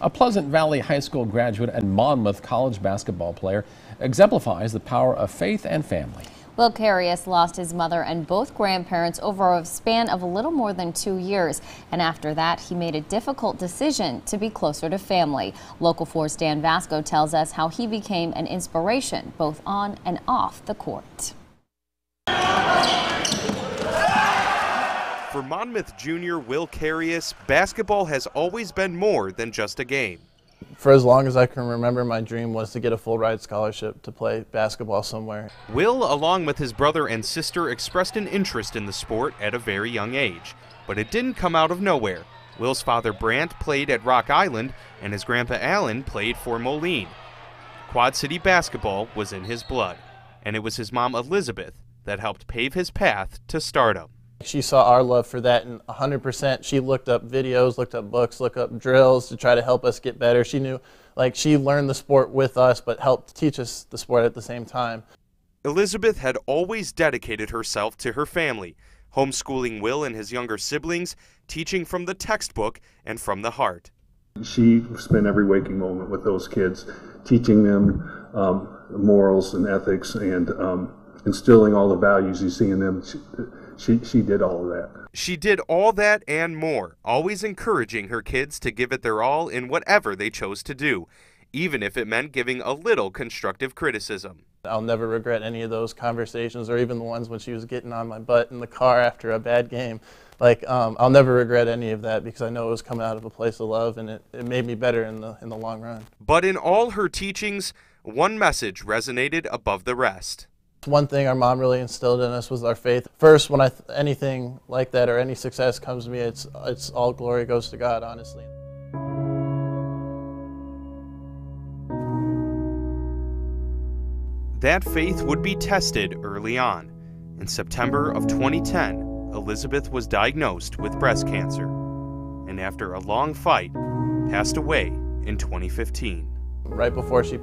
A Pleasant Valley High School graduate and Monmouth College basketball player exemplifies the power of faith and family. Will Carius lost his mother and both grandparents over a span of a little more than 2 years. And after that, he made a difficult decision to be closer to family. Local 4's Dan Vasco tells us how he became an inspiration both on and off the court. For Monmouth junior Will Carius, basketball has always been more than just a game. For as long as I can remember, my dream was to get a full-ride scholarship to play basketball somewhere. Will, along with his brother and sister, expressed an interest in the sport at a very young age. But it didn't come out of nowhere. Will's father, BRANT, played at Rock Island, and his grandpa, Alan, played for Moline. Quad City basketball was in his blood, and it was his mom, Elizabeth, that helped pave his path to stardom. She saw our love for that, and 100% she looked up videos, looked up books, looked up drills to try to help us get better. She knew, she learned the sport with us, but helped teach us the sport at the same time. Elizabeth had always dedicated herself to her family, homeschooling Will and his younger siblings, teaching from the textbook and from the heart. She spent every waking moment with those kids, teaching them morals and ethics and instilling all the values you see in them. She did all of that. She did all that and more, always encouraging her kids to give it their all in whatever they chose to do, even if it meant giving a little constructive criticism. I'll never regret any of those conversations, or even the ones when she was getting on my butt in the car after a bad game. I'll never regret any of that because I know it was coming out of a place of love, and it made me better in the long run. But in all her teachings, one message resonated above the rest. One thing our mom really instilled in us was our faith. First, when anything like that or any success comes to me, it's all glory goes to God, honestly. That faith would be tested early on. In September of 2010, Elizabeth was diagnosed with breast cancer, and after a long fight, passed away in 2015. Right before she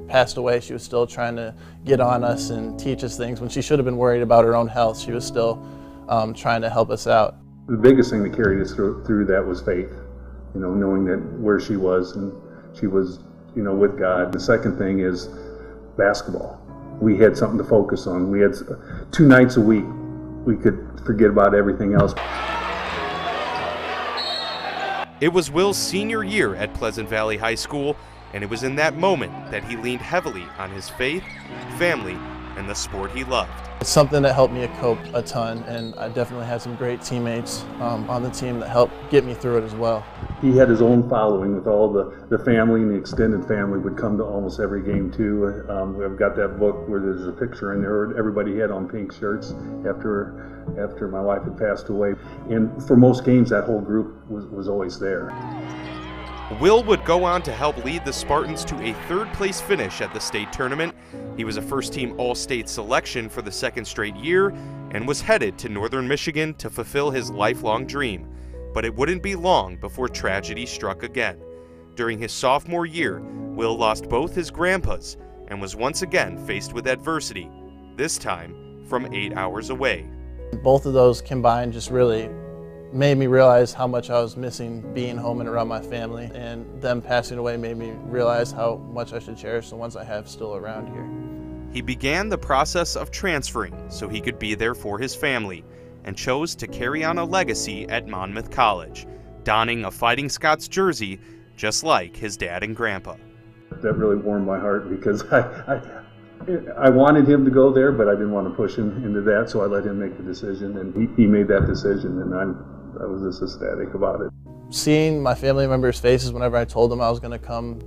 passed away, she was still trying to get on us and teach us things. When she should have been worried about her own health, she was still trying to help us out. The biggest thing that carried us through that was faith, knowing that where she was, and she was, with God. The second thing is basketball. We had something to focus on. We had 2 nights a week. We could forget about everything else. It was Will's senior year at Pleasant Valley High School, and it was in that moment that he leaned heavily on his faith, family, and the sport he loved. It's something that helped me cope a ton, and I definitely had some great teammates on the team that helped get me through it as well. He had his own following with all the family, and the extended family would come to almost every game too. We've got that book where there's a picture in there. Everybody had on pink shirts after my wife had passed away. And for most games, that whole group was always there. Will would go on to help lead the Spartans to a 3rd-place finish at the state tournament. He was a first-team All-State selection for the 2nd straight year and was headed to Northern Michigan to fulfill his lifelong dream. But it wouldn't be long before tragedy struck again. During his sophomore year, Will lost both his grandpas and was once again faced with adversity, this time from 8 hours away. Both of those combined just really made me realize how much I was missing being home and around my family, and them passing away made me realize how much I should cherish the ones I have still around here. He began the process of transferring so he could be there for his family, and chose to carry on a legacy at Monmouth College, donning a Fighting Scots jersey just like his dad and grandpa. That really warmed my heart because I wanted him to go there, but I didn't want to push him into that, so I let him make the decision, and he made that decision, and I was just ecstatic about it. Seeing my family members' faces whenever I told them I was going to come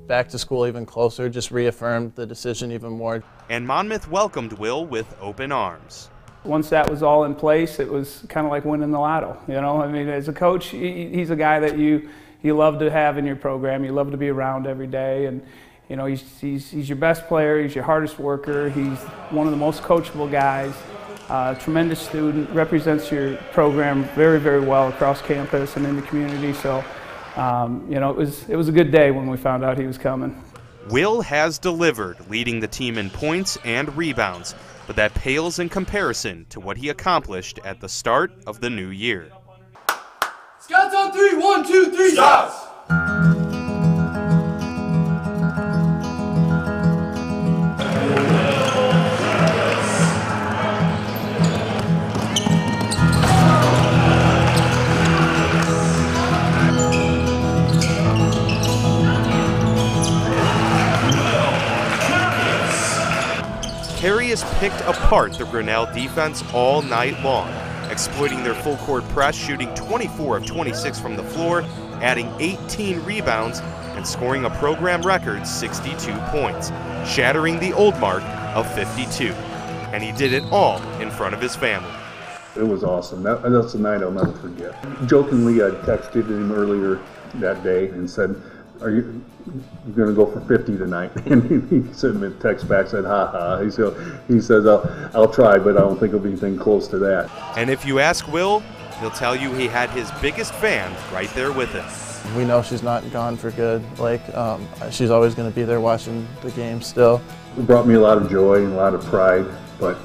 back to school even closer just reaffirmed the decision even more. And Monmouth welcomed Will with open arms. Once that was all in place, it was kind of like winning the lotto, I mean, as a coach, he's a guy that you love to have in your program. You love to be around every day, and he's your best player, he's your hardest worker, he's one of the most coachable guys, tremendous student, represents your program very, very well across campus and in the community. So, it was a good day when we found out he was coming. Will has delivered, leading the team in points and rebounds, but that pales in comparison to what he accomplished at the start of the new year. Scots on 3, 1, 2, 3, Scots! Carius picked apart the Grinnell defense all night long, exploiting their full court press, shooting 24 of 26 from the floor, adding 18 rebounds, and scoring a program record 62 points, shattering the old mark of 52. And he did it all in front of his family. It was awesome. That's a night I'll never forget. Jokingly, I texted him earlier that day and said, "Are you going to go for 50 tonight?" And he sent me a text back, said, "Ha ha." He says, I'll try, but I don't think it'll be anything close to that. And if you ask Will, he'll tell you he had his biggest fan right there with him. We know she's not gone for good. Like, she's always going to be there watching the game still. It brought me a lot of joy and a lot of pride, but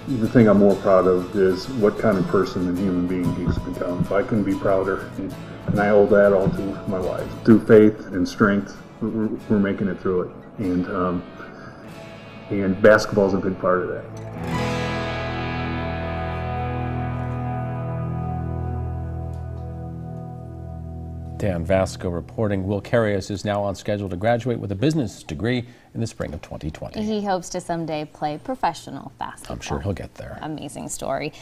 the thing I'm more proud of is what kind of person and human being he's become. I couldn't be prouder, and I owe that all to my wife. Through faith and strength, we're making it through it, and basketball's a big part of that. Dan Vasco reporting. Will Carius is now on schedule to graduate with a business degree in the spring of 2020. He hopes to someday play professional basketball. I'm sure he'll get there. Amazing story.